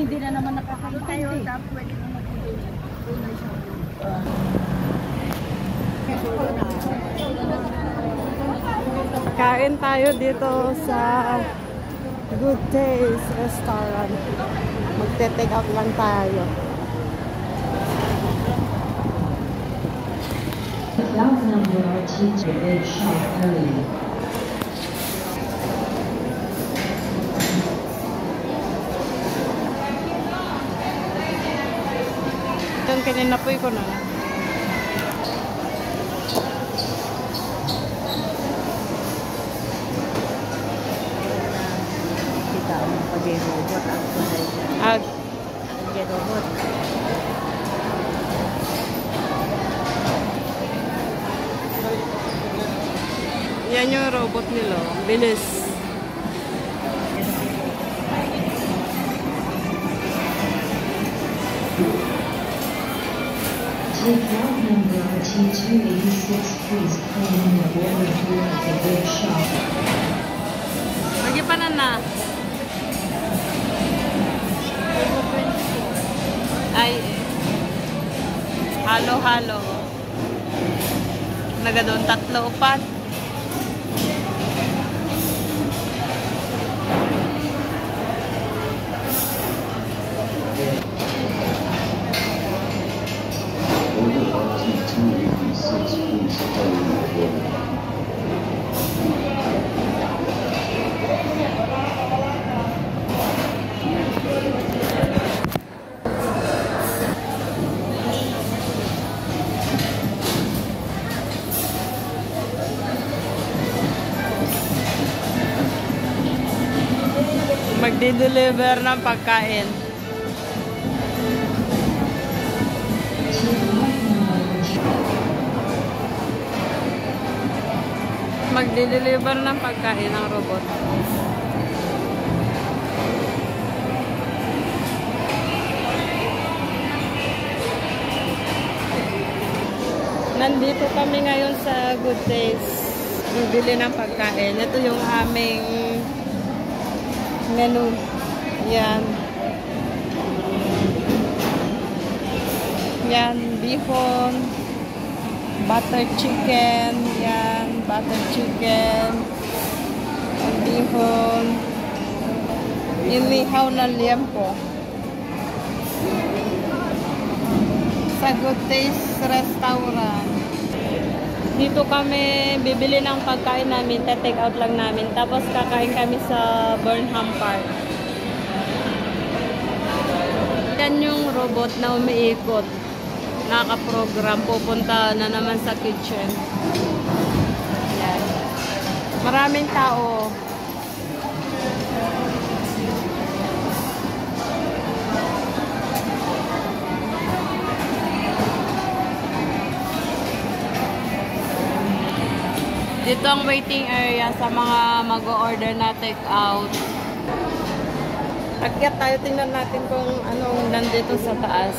Hindi na naman nakakaintay. Tapos pwede na mag-ibig. Kain tayo dito sa Good Days Restaurant. Magte-take out lang tayo. South number RT to Big Shop area. Itong kininapoy ko na. Kita ang pag-robot ang kulay dyan. Pag-robot. Yan yung robot nila. Bilis. Take route number RT286, please claim your order here at the Big Shop. Magipanan na. Ay, halo-halo. Nagadon 3-4. Magdi-deliver ng pagkain. Magdi-deliver ng pagkain ng robot. Nandito kami ngayon sa Good Days. Bibili ng pagkain. Ito yung aming menu. Yan. Yan, bihon, butter chicken, yan, butter chicken, bihon, inihaw na liempo. Sa Good Taste Restaurant. Dito kami bibili ng pagkain namin, take out lang namin. Tapos kakain kami sa Burnham Park. Yan yung robot na umiikot. Nakaprogram, pupunta na naman sa kitchen. Yan. Maraming tao. Dito ang waiting area sa mga mag-o-order na take out. Akyat tayo, tingnan natin kung anong nandito sa taas.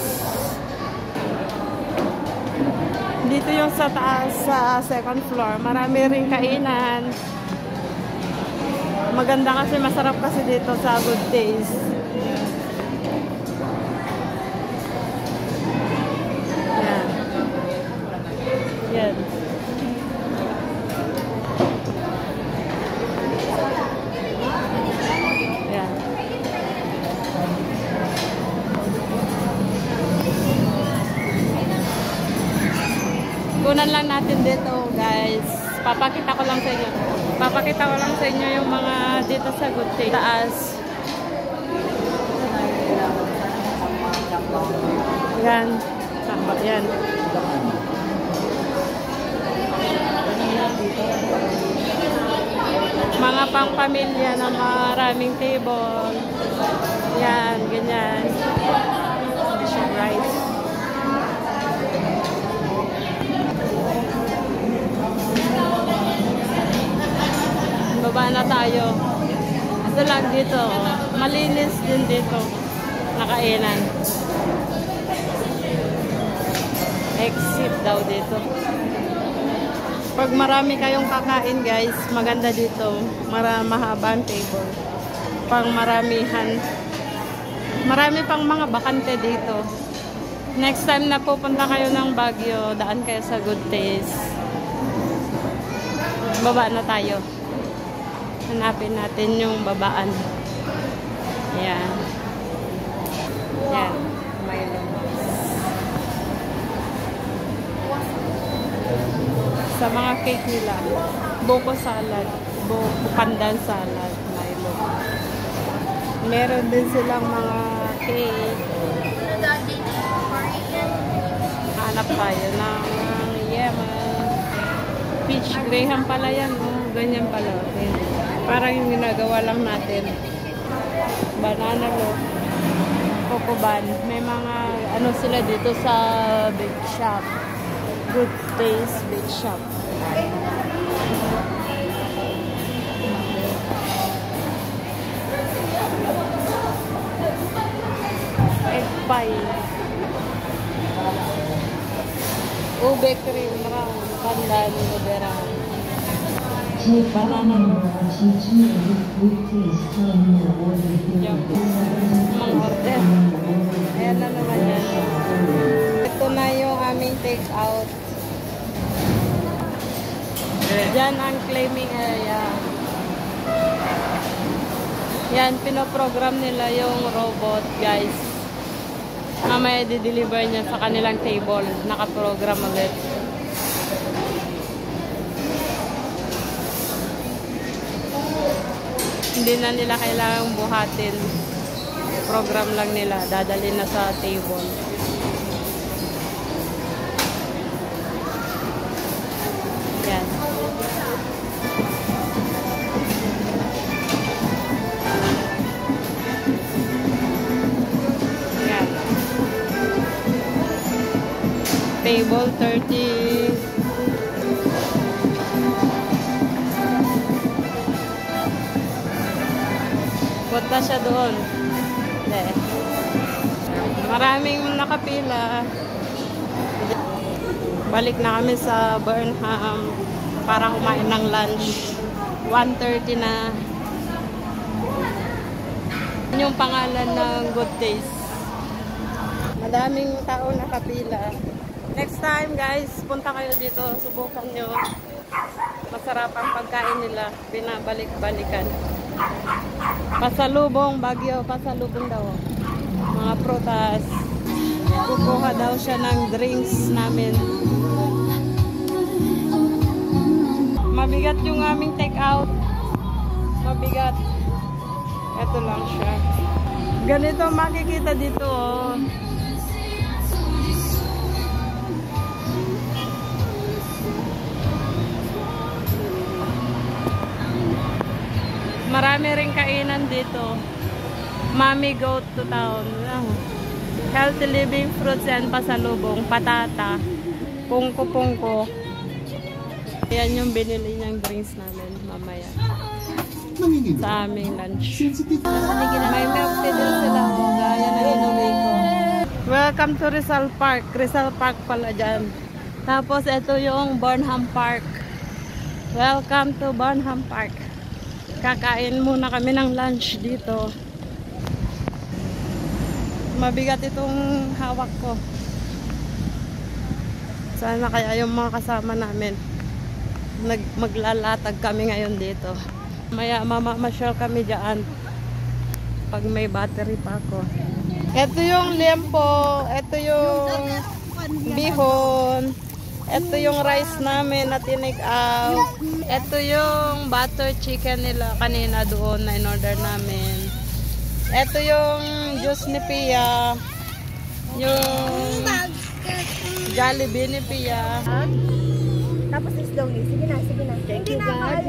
Dito yung sa taas, sa second floor. Marami ring kainan. Maganda kasi, masarap kasi dito sa Good Days. Yan. Yan. Yan. Kunan lang natin dito, guys. Papakita ko lang sa inyo. Papakita ko lang sa inyo yung mga dito sa Good Days. Taas. Yan. Yan. Mga pang-pamilya na maraming table. Yan, ganyan. Rice. Baba na tayo. Ito lang dito. Malinis din dito. Nakainan. Exit daw dito. Pag marami kayong kakain guys, maganda dito. Mahaba ang table. Pang maramihan. Marami pang mga bakante dito. Next time na pupunta kayo ng Baguio, daan kayo sa Good Taste. Baba na tayo. Hanapin natin yung babaan. Ayan. Ayan. Milo. Sa mga cake nila, buko salad, buko pandan salad, Milo. Meron din silang mga cake. Hanap tayo ng peach graham pala yan. Oh, ganyan pala. Okay. Parang yung ginagawa lang natin. Banana loaf. Cocoban. May mga ano sila dito sa bake shop. Good Taste Bake Shop. Egg pie. Ube cream. Pandan, ubera. Banana loaf. Mga order. Ayan na naman yan. Ito na yung aming take out. Diyan ang claiming area. Yan, pinoprogram nila yung robot, guys. Mamaya di-deliver niya sa kanilang table. Nakaprogram ulit. Hindi na nila kailangang buhatin. Program lang nila. Dadalhin na sa table. Yan. Yan. Table 30. Punta siya doon. Maraming nakapila. Balik na kami sa Burnham para kumain ng lunch. 1:30 na. Yung pangalan ng Good Taste. Madaming tao nakapila. Next time guys, punta kayo dito. Subukan nyo. Masarap ang pagkain nila. Binabalik-balikan. Pasalubong, Baguio, pasalubong daw. Mga prutas. Kukuha daw siya ng drinks namin. Mabigat yung aming take out. Mabigat. Ito lang siya. Ganito makikita dito, oh. Marami ring kainan dito. Mommy Goat to Town. Healthy living fruits and pasalubong. Patata. Pungko-pungko. Yan yung binili niyang drinks namin mamaya. Sa aming lunch. May milk tea din sila. Gaya na inuwi ko. Welcome to Rizal Park. Rizal Park pala dyan. Tapos ito yung Burnham Park. Welcome to Burnham Park. Kakain muna kami ng lunch dito. Mabigat itong hawak ko. Sana kaya yung mga kasama namin maglalatag kami ngayon dito. Maya mamamasyal kami dyan pag may battery pa ako. Ito yung liempo, ito yung bihon, ito yung rice namin na tinig out, ito yung butter chicken nila kanina doon na in-order namin, ito yung juice ni Pia, yung Jollibee ni Pia. Tapos slowly. Sige na, sige na. Thank you, God.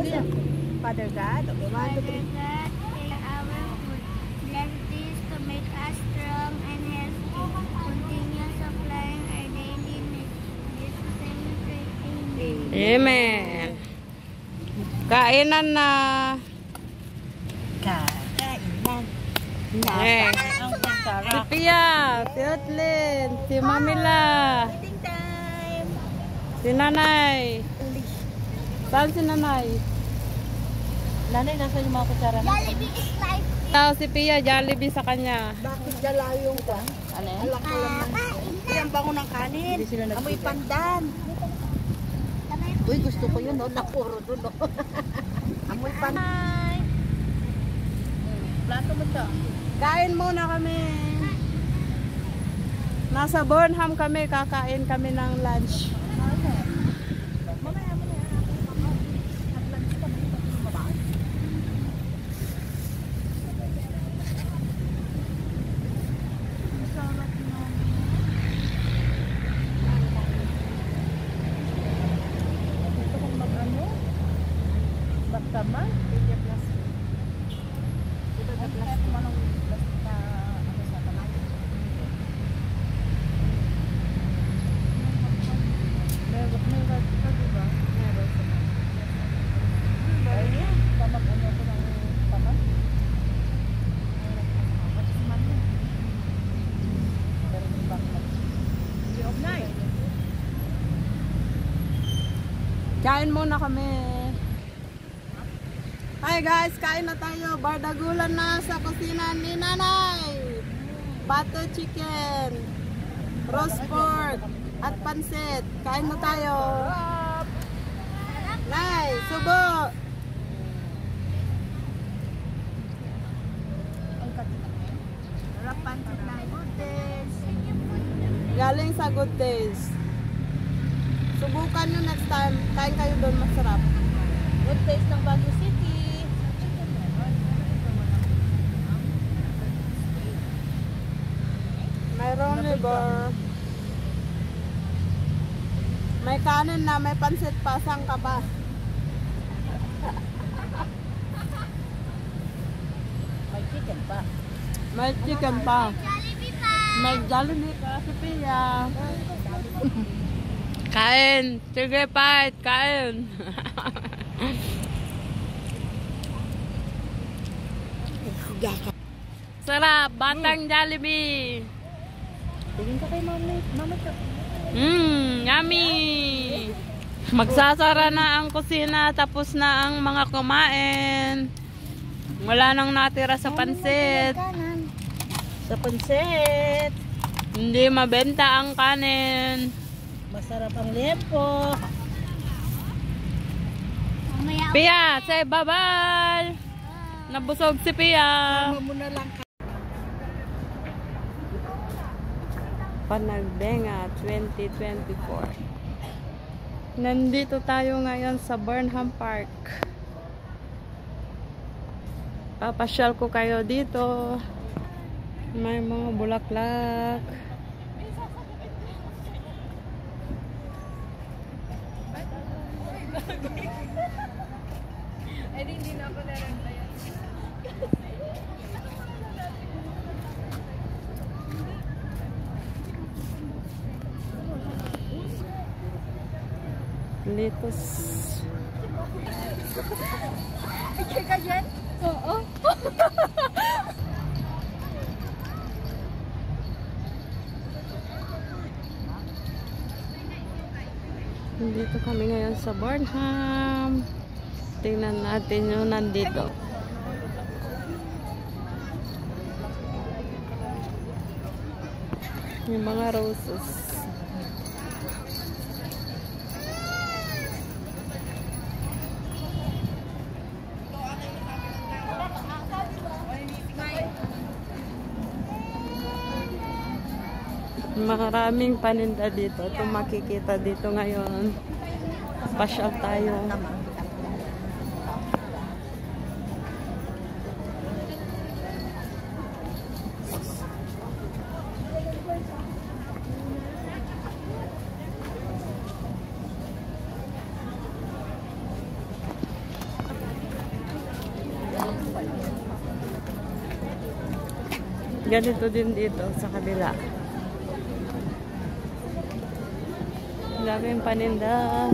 Father God. Okay, 1, 2, 3. Father God, take our food. Bless this to make us strong and healthy. Continue supplying our daily needs. Jesus' name we pray. Amen. Amen. Kainan na. Kainan. Eh. Ang sarap. Si Pia, si Otlin, si Mamila, Eating time. si Nanay. Saan si Nanay? Nanay, nasa yung mga kutsara na? Jollibee is life. Tao si Pia, Jollibee sa kanya. Bakit dalayong ka? Ano yan? Alak ko lang. Ang bango ng kanin. Amoy pandan. Uy, gusto ko yun, no? Napuro doon, no? Amoy pandan. Plato mo to. Kain muna kami. Nasa Burnham kami, kakain kami ng lunch. Baktaman? Kain muna kami. Hi guys, kain na tayo. Bardagulan na sa kusina ni Nanay. Butter chicken, roast pork, at pansit. Kain na tayo. Nay, subo. Sarap pansit na good days. Galing sa Good Days. Subukan nyo next time. Kain kayo doon, masarap. Good days ng Baguio City. Mayroong liver. May kanin na, may pansit pa. Saan ka ba? May chicken pa. May chicken pa. Jollibee pa. May Jollibee pa si Pia. Kain. Sige, Pat. Kain. Sarap. Batang Jollibee. Tingin ka kay mami. Mami ka. Yummy. Magsasara na ang kusina. Tapos na ang mga kumain. Wala nang natira sa pansit. Sa pansit. Hindi mabenta ang kanin. Masarap ang liempo. Mamaya Pia, say bye-bye. Nabusog si Pia. Mo na lang. Panagbenga 2024. Nandito tayo ngayon sa Burnham Park. Papasyal ko kayo dito. May mga bulaklak. Hindi na ako narantayan. Litos. Picture ka dyan? Oo. Dito kami ngayon sa Burnham. Tingnan natin yung nandito. Yung mga roses. Maraming paninda dito. Ito makikita dito ngayon. Pasyal tayo. Ganito din dito sa kabila. Daming paninda.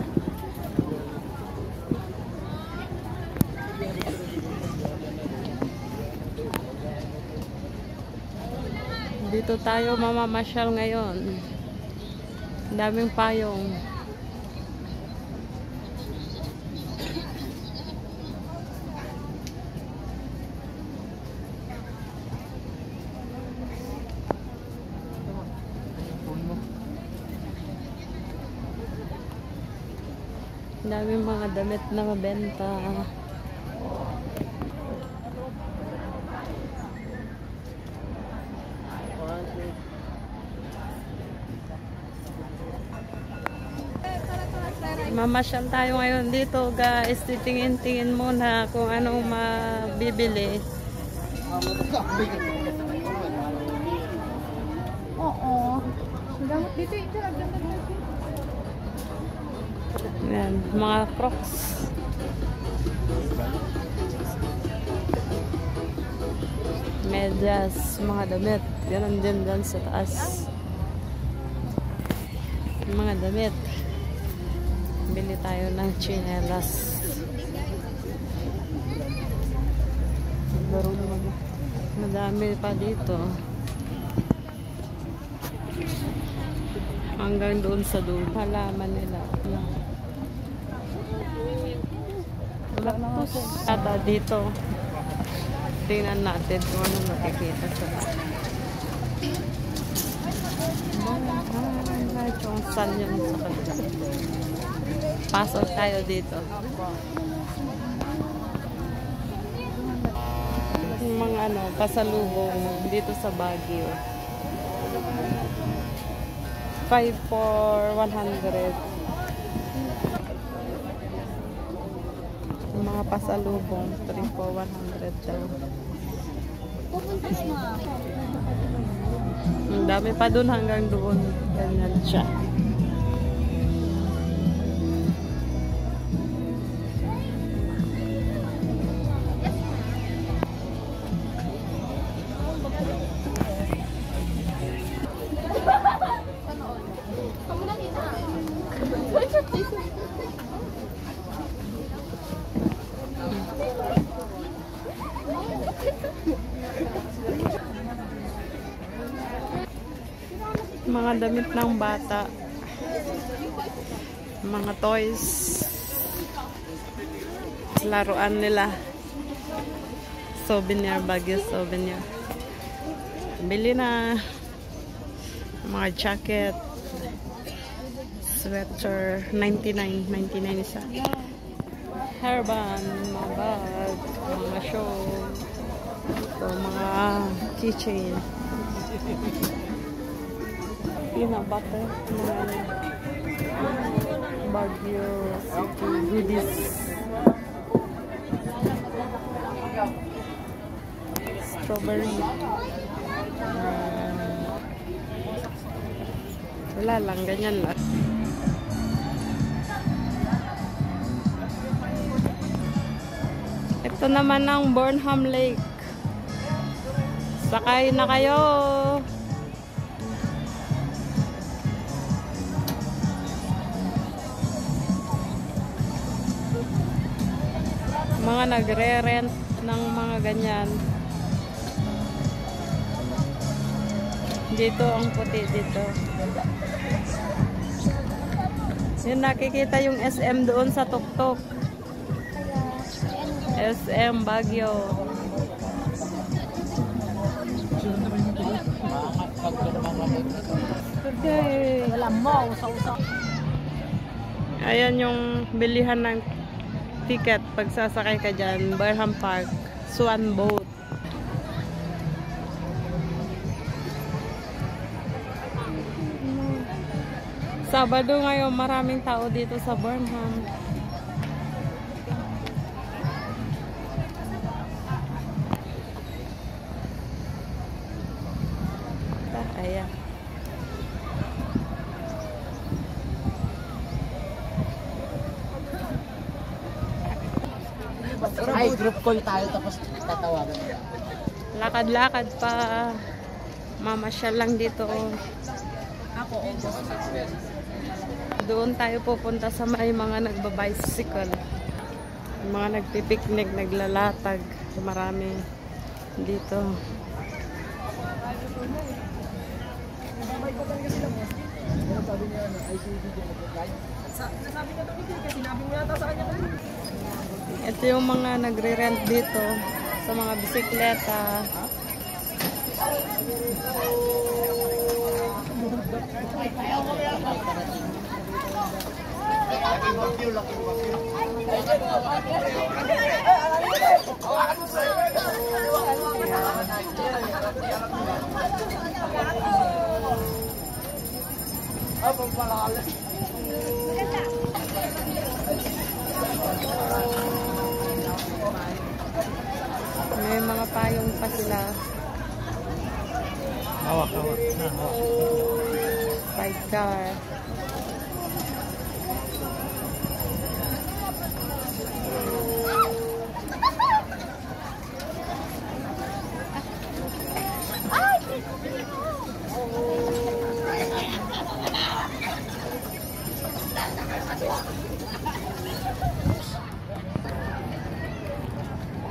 Dito tayo mamamasyal ngayon. Daming payong. Daming mga damit na mabenta. Mamasyal tayo ngayon dito, guys. Titingin-tingin muna kung anong mabibili. Oo. Gamot dito, ito. Yan, mga Crocs. Medyas, mga damit. Ganon din dyan sa taas. Mga damit. Bili tayo ng chinelas. Madami pa dito. Hanggang doon sa dulo. Halaman nila. Ata dito. Tingnan natin kung ano makikita sa Chongsan yun sa kanila. Pasok tayo dito. Mga pasalubong dito sa Baguio. 5 for 100. Mga pasalubong 3 for 100 daw. Ang dami pa dun hanggang doon. Ganyan siya. Mga damit ng bata, mga toys, laruan nila, souvenir, Baguio souvenir. Bili na mga jacket, sweater, 99 isa. Hairband, mga bag, mga shawl, mga keychain. Peanut butter, Baguio City goodies, strawberry, wala lang, ganyan lang. Ito naman ang Burnham Lake. Sakay na kayo. Mga nagre-rent ng mga ganyan. Dito ang puti dito. Yun, nakikita yung SM doon sa tuktok. SM Baguio. Okay. Wala mo, usa-usa. Ayan yung bilihan ng ticket pag sasakay ka dyan. Burnham Park, Swan Boat. Sabado ngayon, maraming tao dito sa Burnham. Ayan. Ay, group call tayo tapos tatawagan. Lakad-lakad pa. Mamasyal lang dito. Ako, Doon tayo pupunta sa may mga nagbabicycle. Mga nagpipiknik, naglalatag. Marami dito. Ito yung mga nagre-rent dito sa mga bisikleta. May mga payong pa sila. Hawak. Sidecar.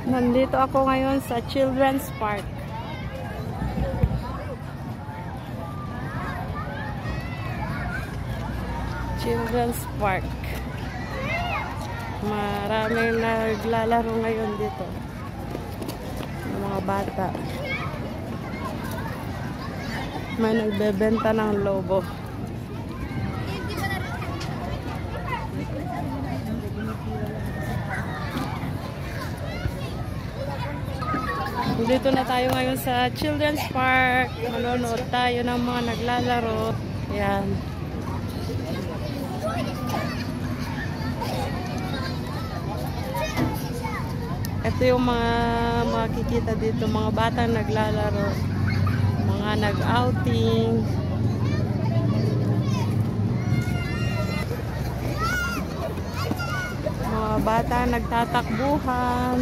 Nandito ako ngayon sa Children's Park. Children's Park. Maraming naglalaro ngayon dito. Ng mga bata. May nagbebenta ng lobo. Dito na tayo ngayon sa Children's Park. Manonood tayo ng mga naglalaro. Yan. Ito yung mga makikita dito. Mga batang naglalaro. Mga nag-outing. Mga bata nagtatakbuhan.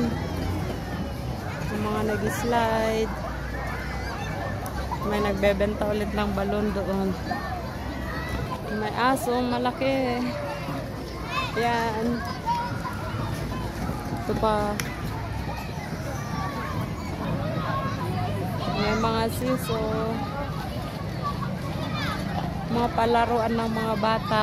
Mga nag-slide. May nagbebenta ulit ng balon doon. May asong malaki. Yan. Ito pa. May mga siso. Mga palaruan ng mga bata.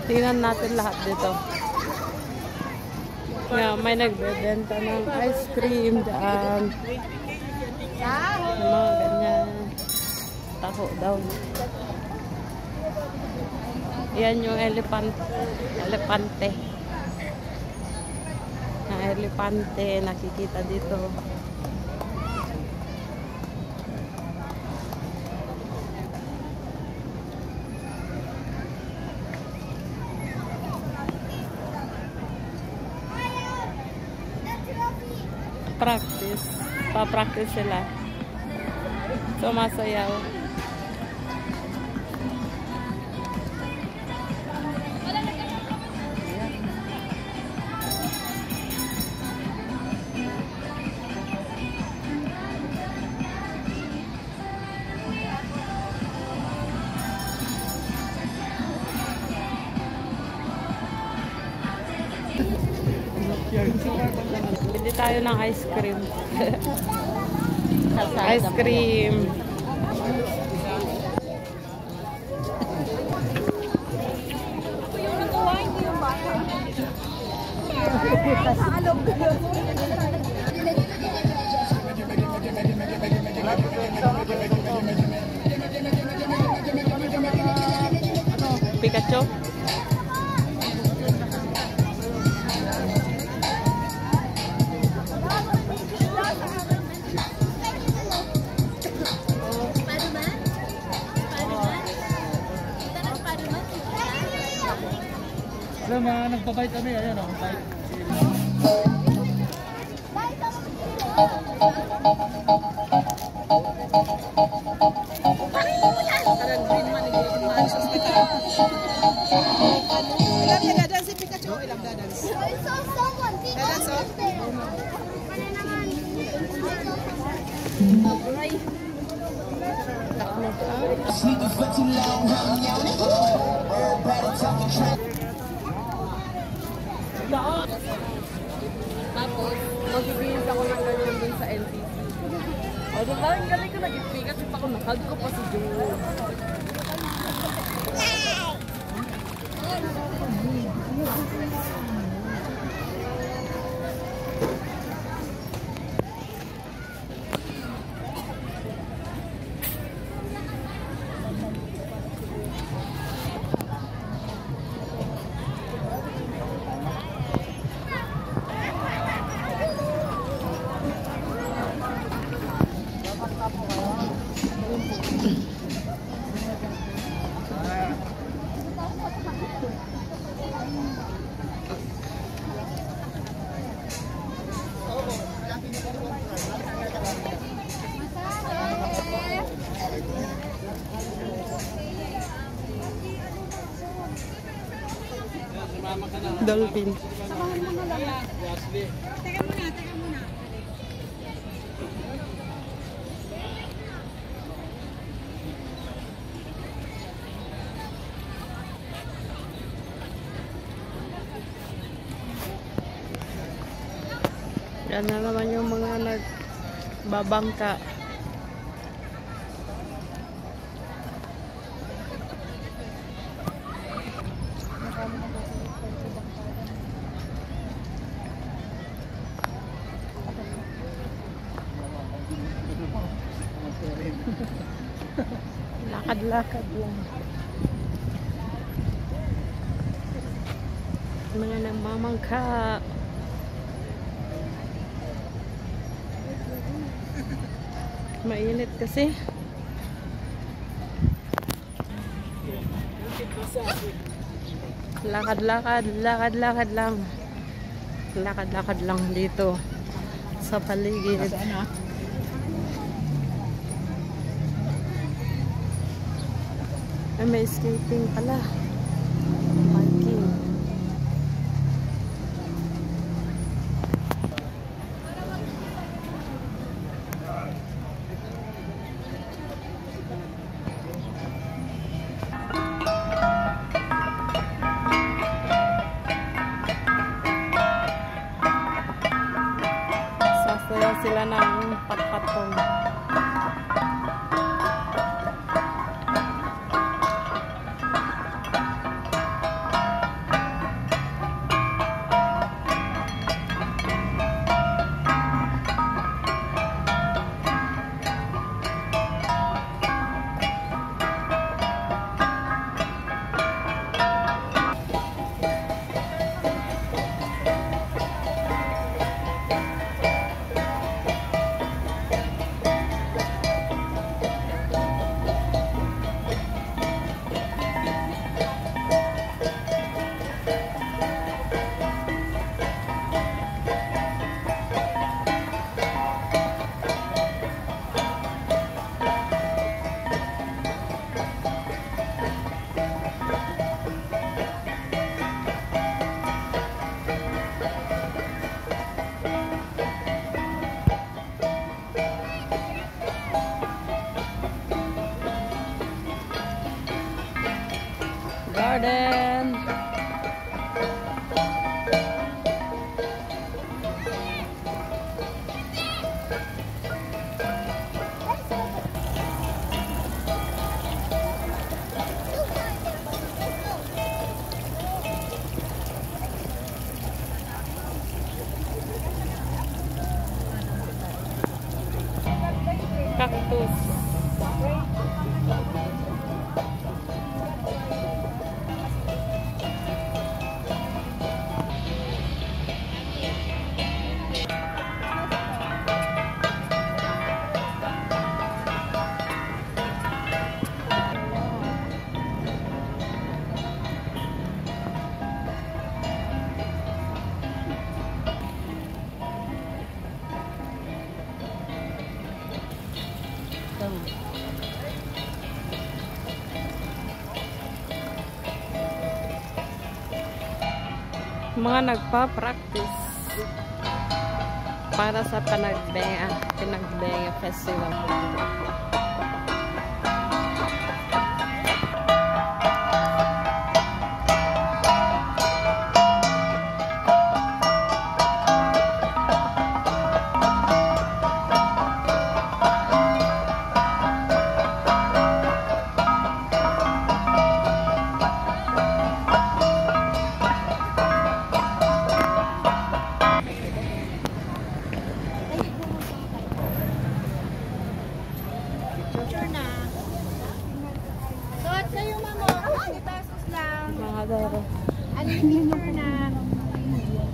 Tingnan natin lahat dito. Yeah, may nagbebenta ng ice cream dyan. Mga ganyan. Taho daw. Yan yung elepante. Na elepante nakikita dito. Practice. Pa-practice sila. So, masayaw. Bili tayo ng ice cream. Ice cream. Pikachu. Mga nagpabay kami, ayan o, bike. Ilang dadan si Pikachu? Ilang dadan? Dadan so? Tapos, magbibihis ako ng ganyan dun sa NCC. O, diba? Ang galing ko nag-ipig kasi pa ako nakag ko pa si Joe. Dolphin. Yan na naman yung mga nagbabangka. Lakad-lakad lang. Mga nagmamangka. Mainit kasi. Lakad-lakad, lakad-lakad lang. Lakad-lakad lang dito sa paligid. Ay, may skating pala. Parking. Sasayaw sila ng patpatong. Garden. Cactus. Mga nagpa-practice para sa Panagbenga Festival.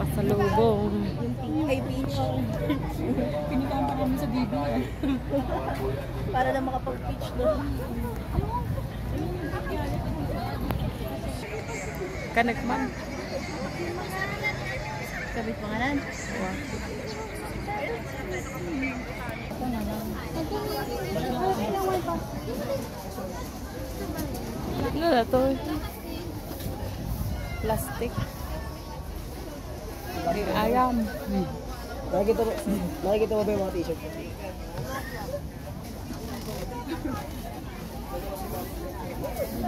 Pasalubong. Kay beach. Pinuntahan pa kami sa BB. Para na makapag-beach doon. Kanagman. Kabit pangalan. Ano na to? Plastic. Ayam. Nakikita mo ba yung mga t-shirt?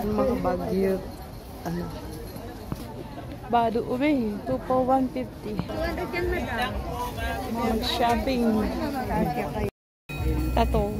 Mga bagyo. Ano? Bado ube. 2 po 150. Mag-shopping. Tato.